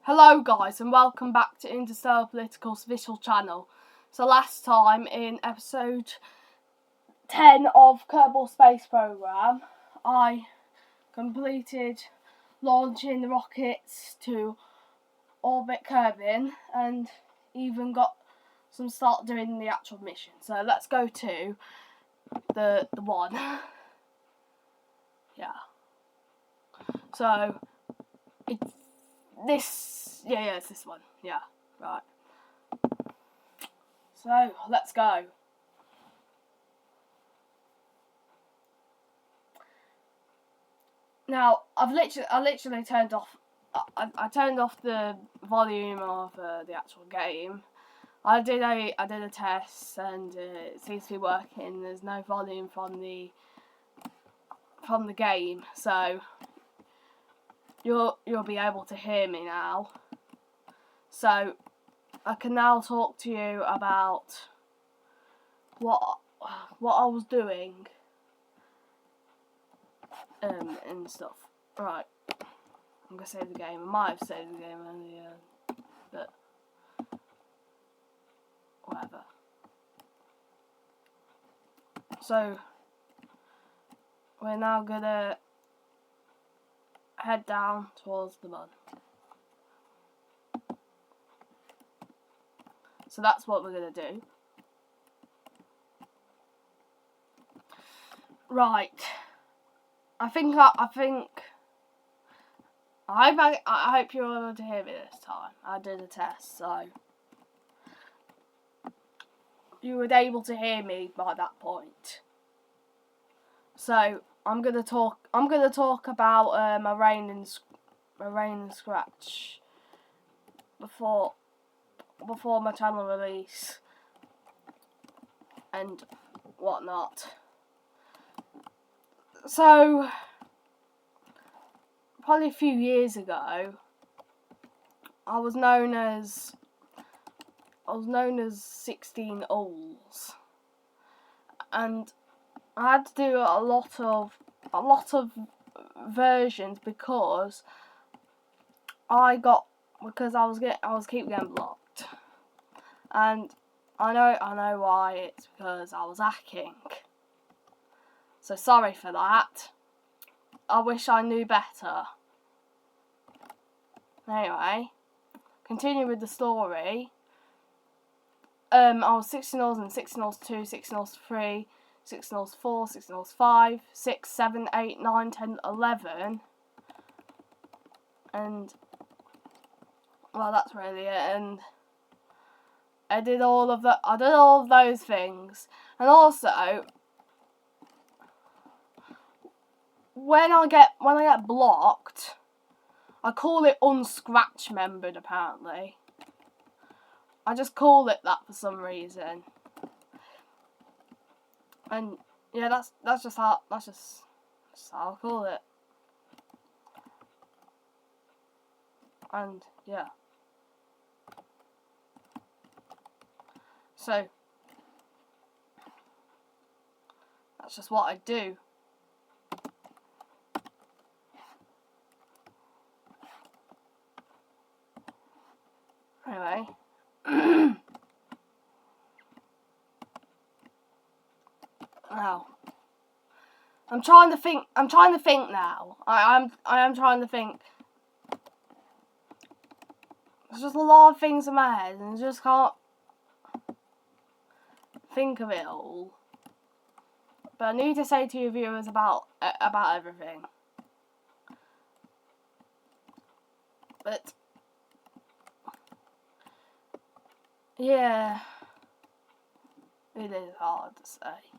Hello guys and welcome back to Interstellar Political's official channel. So last time in episode 10 of Kerbal Space Program, I completed launching the rockets to orbit Kerbin and even got some start doing the actual mission. So let's go to the one. Yeah. So it's this, it's this one. Yeah, right. So let's go. Now I literally turned off. I turned off the volume of the actual game. I did a test and it seems to be working. There's no volume from the game, so you'll be able to hear me now. So I can now talk to you about what I was doing and stuff. Right, I'm gonna save the game. I might have saved the game earlier, but whatever. So we're now gonna head down towards the Mun. So that's what we're gonna do. Right. I hope you're able to hear me this time. I did a test, so you were able to hear me by that point. So I'm gonna talk about my rain and scratch before my channel release and whatnot. So probably a few years ago, I was known as 16 Ols, and I had to do a lot of versions because I was keep getting blocked, and I know why. It's because I was hacking. So sorry for that. I wish I knew better. Anyway, continue with the story. I was 16 Ols and 16 Ols 2, 16 Ols 3, 16 Ols 4, 16 Ols 5, 6, 7, 8, 9, 10, 11. And, well, that's really it. And I did all of those things. And also, when I get blocked, I call it unscratch membered. Apparently, I just call it that for some reason. And yeah, that's just how I call it. And yeah, so that's just what I do. Anyway, now I'm trying to think now. I am trying to think. There's just a lot of things in my head, and I just can't think of it all. But I need to say to your viewers about everything. But yeah, it is hard to say.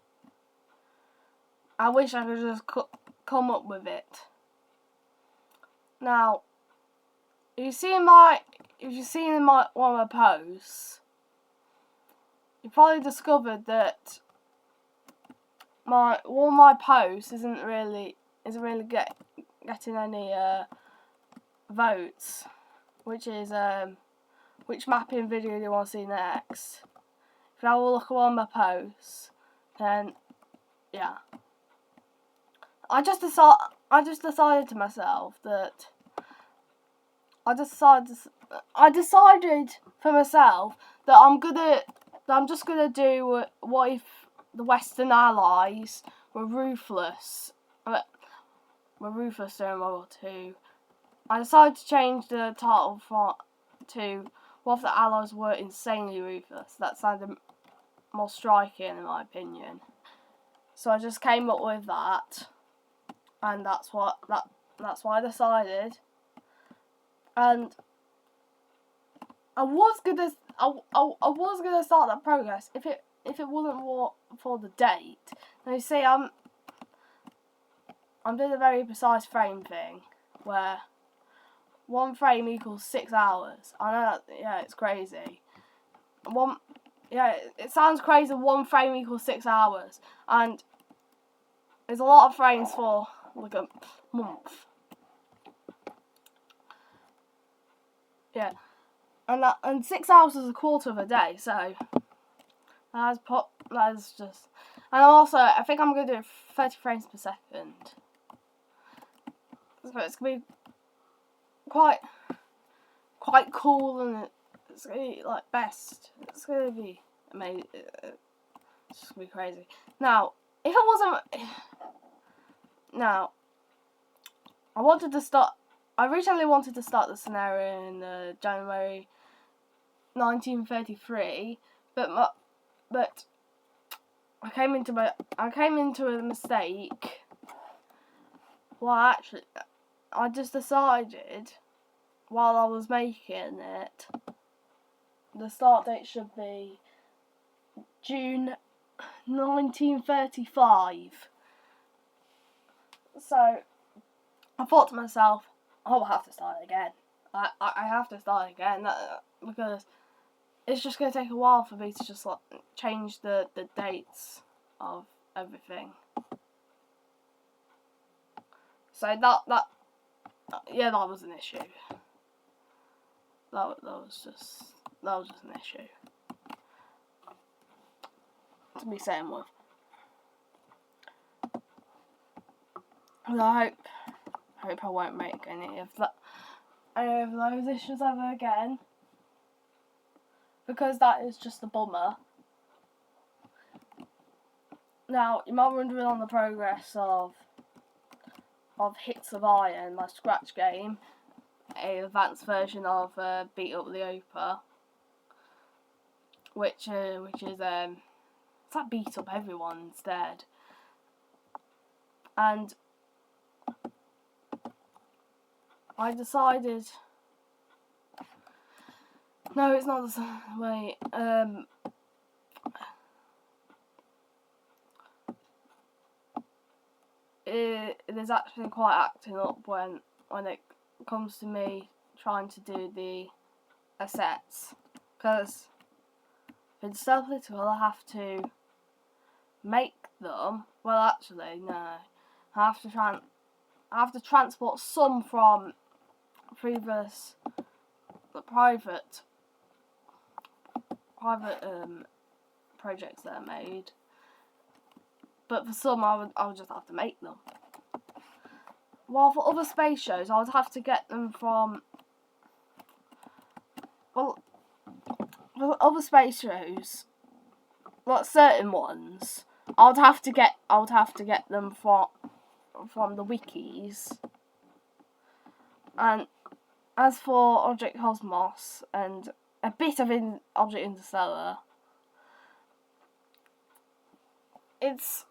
I wish I could just come up with it. Now, if you've seen one of my posts, you probably discovered that one of my posts isn't really getting any votes, which is which mapping video do you want to see next. If you have a look at one of my posts, then yeah, I just decided to myself that I decided for myself that I'm just gonna do what if the Western Allies were ruthless. Were ruthless during World War II. I decided to change the title to what if the Allies were insanely ruthless. That sounded more striking in my opinion. So I just came up with that, and that's why I decided. And I was gonna start that progress if it wasn't for the date. Now you see, I'm doing a very precise frame thing where 1 frame equals 6 hours. I know that, yeah, it's crazy. It sounds crazy. 1 frame equals 6 hours, and there's a lot of frames for like a month. Yeah, and 6 hours is a quarter of a day, so that's just. And also, I think I'm gonna do 30 frames per second. So it's gonna be quite cool, and it's gonna be like best. It's gonna be amazing. It's just gonna be crazy. Now, if it wasn't, now I originally wanted to start the scenario in January 1933, but I came into a mistake. Well, actually, I just decided while I was making it, the start date should be June 1935. So I thought to myself, I'll have to start again. I have to start again because it's just going to take a while for me to just like change the dates of everything. So that was an issue. That was just an issue to be saying with. And I hope I won't make any of those issues ever again, because that is just a bummer. Now, you might be wondering on the progress of Hits of Iron, my scratch game, a advanced version of Beat Up the Opa, which is it's like Beat Up Everyone instead. And I decided, no, it's not the same way. It is actually quite acting up when it comes to me trying to do the assets, because in self-political I have to make them. Well, actually, no, I have to transport some from previous private projects that are made, but for some I would just have to make them. While for other space shows I would have to get them from, well, for other space shows, like certain ones, I would have to get them from the wikis. And as for Object Cosmos and a bit of Object Interstellar, it's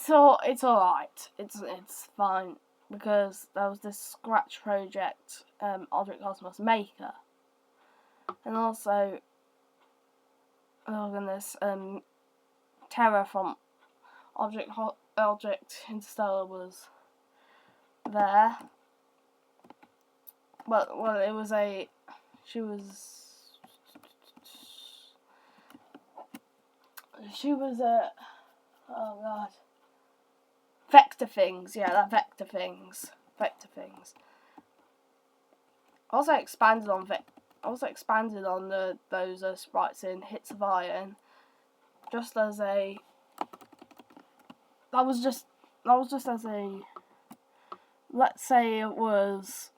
alright. It's fine, because there was this Scratch project, Object Cosmos Maker, and also this Terra from Object Interstellar was there. Well, it was she was a, oh god, Vector Things, yeah, that Vector Things. Also expanded on those sprites in Hits of Iron, just as a, that was just as a, let's say it was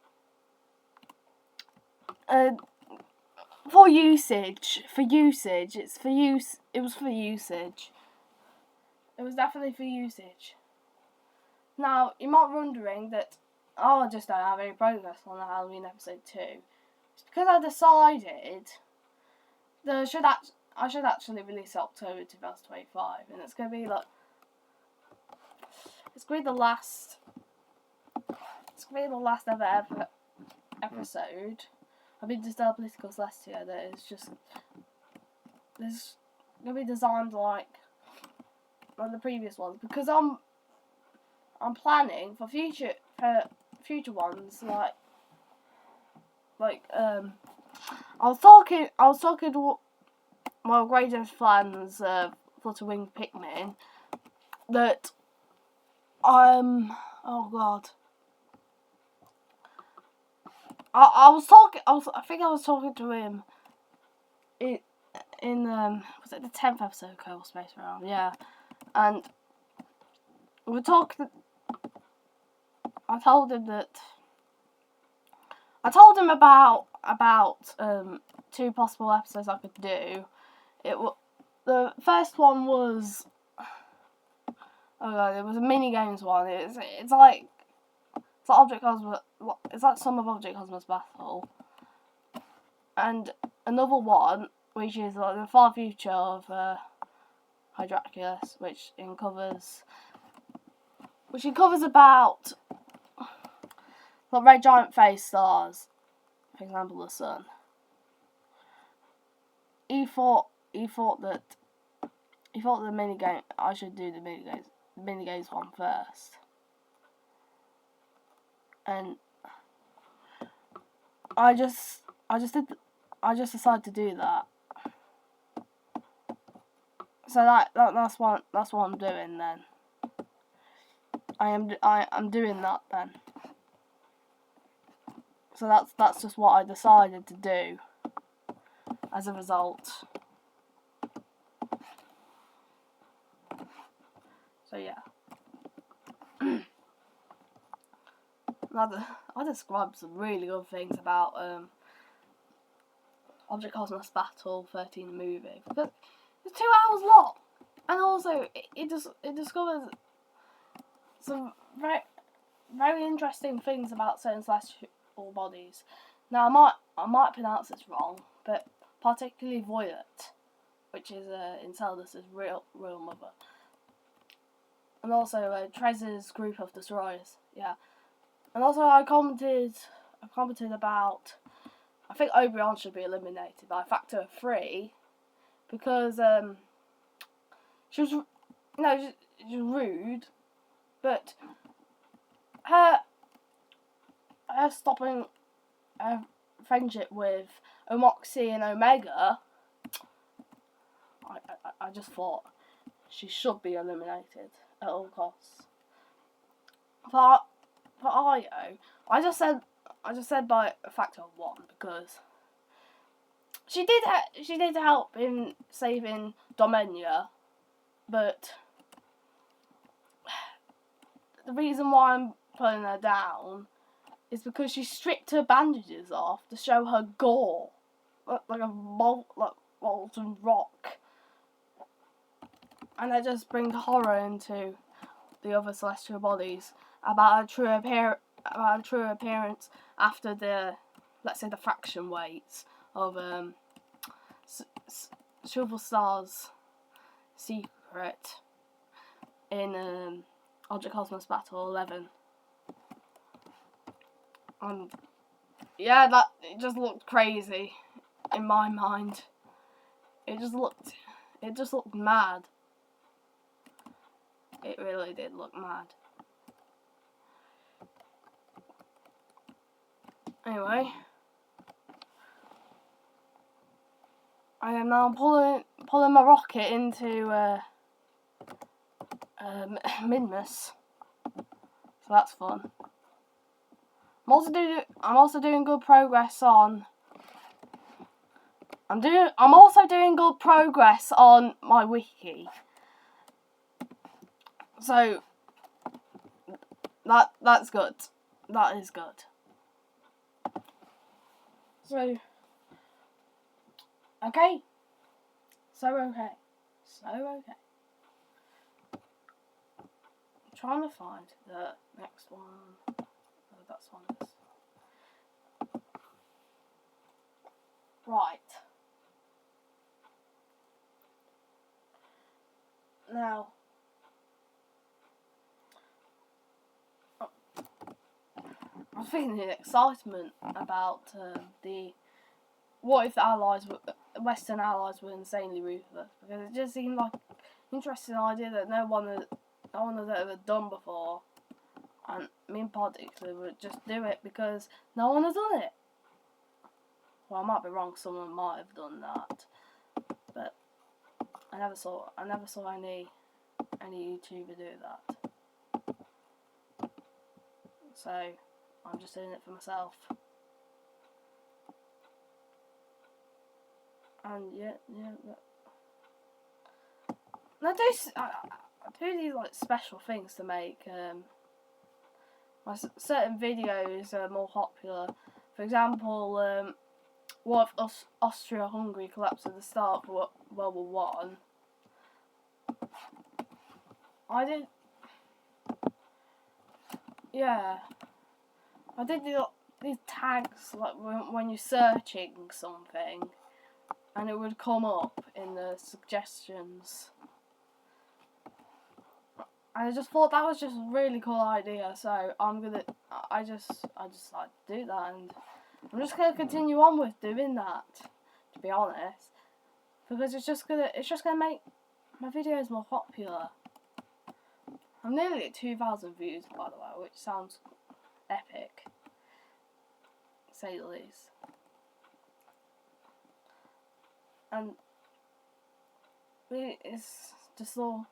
for usage. It's for use. It was for usage. It was definitely for usage. Now, you might be wondering that, I just don't have any progress on the Halloween episode 2. It's because I decided that I should actually release it October 2025, and it's going to be like, it's going to be the last ever episode of Interstellar Political Celestia that is just, this going to be designed like the previous ones, because I'm planning for future ones, I was talking to my greatest plans for the winged Pikmin that oh god, I think I was talking to him in was it the 10th episode of Kerbal Space Program? Yeah, and we talked. I told him about 2 possible episodes I could do. The first one was, oh god, it was a mini games one. It's like Object Cosmos. It's like some of Object Cosmos Battle, and another one which is like the far future of Hydraculus, which covers about like red giant face stars, for example, the sun. He thought that the mini game, I should do the mini games one first, and I just decided to do that. So that's what I'm doing then. I'm doing that then. So that's just what I decided to do as a result. So yeah. I described some really good things about Object Cosmos Battle 13 movie, because it's 2 hours long, and also it discovers some very, very interesting things about certain celestial bodies. Now I might pronounce this wrong, but particularly Voylet, which is Enceladus' real mother, and also Trez's group of destroyers. Yeah, and also I commented about, I think Oberon should be eliminated by a factor of 3, because she was rude, but her stopping her friendship with Omoxy and Omega, I just thought she should be eliminated at all costs. For Io, I just said by a factor of 1, because she did help in saving Domenia, but the reason why I'm putting her down is because she stripped her bandages off to show her gore, like molten rock, and that just brings horror into the other celestial bodies about her true appearance after the, let's say, the fraction weights of Silver Star's secret in Object Cosmos Battle 11. Yeah, that it just looked crazy in my mind. It just looked mad. It really did look mad. Anyway, I am now pulling my rocket into Minmus, so that's fun. I'm also doing good progress on. I'm also doing good progress on my wiki. So that's good. That is good. So, okay. So okay. I'm trying to find the next one. Oh, that's one. Right. Now, I'm feeling the excitement about the what if the Western allies were insanely ruthless, because it just seemed like an interesting idea that no one has ever done before, and me in particular would just do it because no one has done it. Well, I might be wrong. Someone might have done that, but I never saw any YouTuber do that. So I'm just doing it for myself. And yeah. I do these like special things to make my certain videos more popular. For example, what if Austria-Hungary collapsed at the start of World War One? I did these tags like when you're searching something, and it would come up in the suggestions. I just thought that was just a really cool idea, so I just like to do that, and I'm just gonna continue on with doing that, to be honest, because it's just gonna make my videos more popular. I'm nearly at 2,000 views, by the way, which sounds epic, to say the least. And it's just all,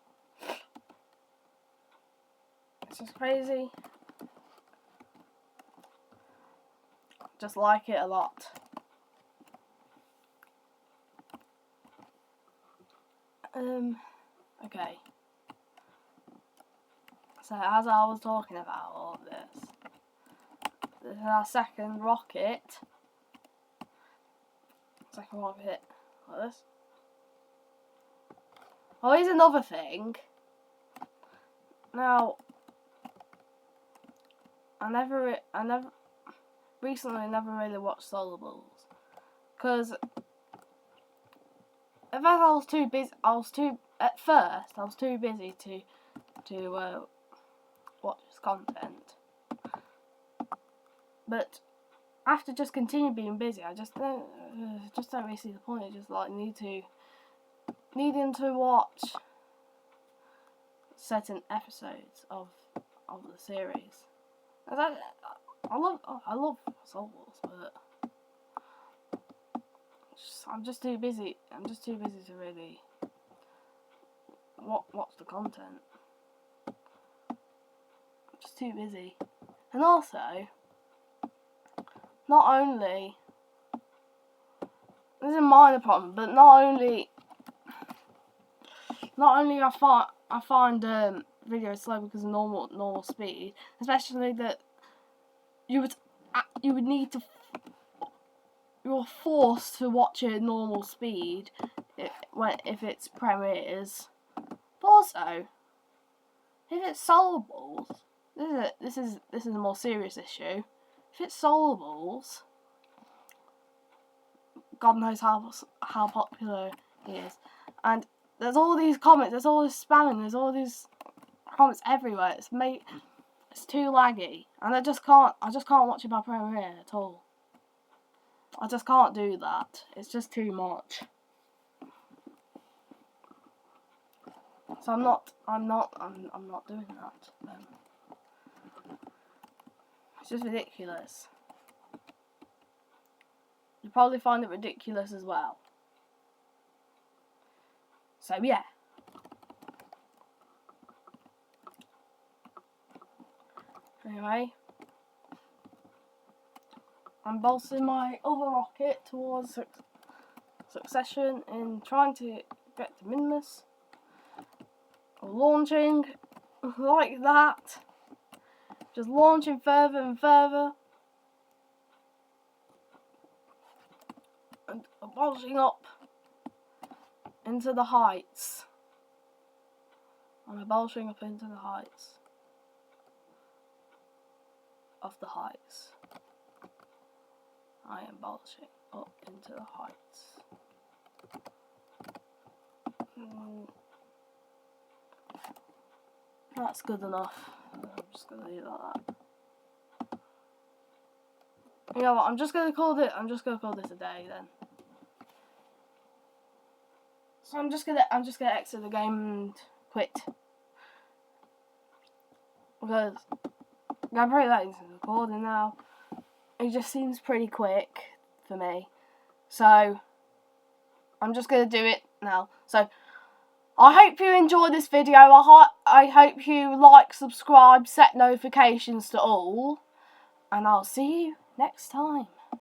it's just crazy. Just like it a lot. Okay. So as I was talking about all of this is our second rocket. Second rocket like this. Oh, here's another thing. Now, I never recently really watched SolarBalls, because at first I was too busy to watch his content, but after just continue being busy, I just don't really see the point. I just like needing to watch certain episodes of the series. I love SolarBalls, but I'm just too busy to really watch the content. I'm just too busy. And also, not only, this is a minor problem, but not only I find videos slow because of normal speed, especially that you're forced to watch it at normal speed if it's premieres. But also, if it's SolarBalls, this is a more serious issue. If it's SolarBalls, God knows how popular he is, and there's all these comments, there's all this spamming, there's all these comments everywhere. It's too laggy, and I just can't watch it by premiere at all. I just can't do that. It's just too much. So I'm not doing that. It's just ridiculous. You probably find it ridiculous as well. So yeah. Anyway, I'm bolstering my other rocket towards succession in trying to get to Minmus. Launching like that. Just launching further and further. and abolishing up into the heights. I'm abolishing up into the heights of the heights. I am abolishing up into the heights. That's good enough. I'm just gonna leave it like that. You know what? I'm just gonna call this a day then. So I'm just gonna exit the game and quit because I'm pretty late into recording now. It just seems pretty quick for me, so I'm just gonna do it now. So I hope you enjoyed this video. I hope you like, subscribe, set notifications to all, and I'll see you next time.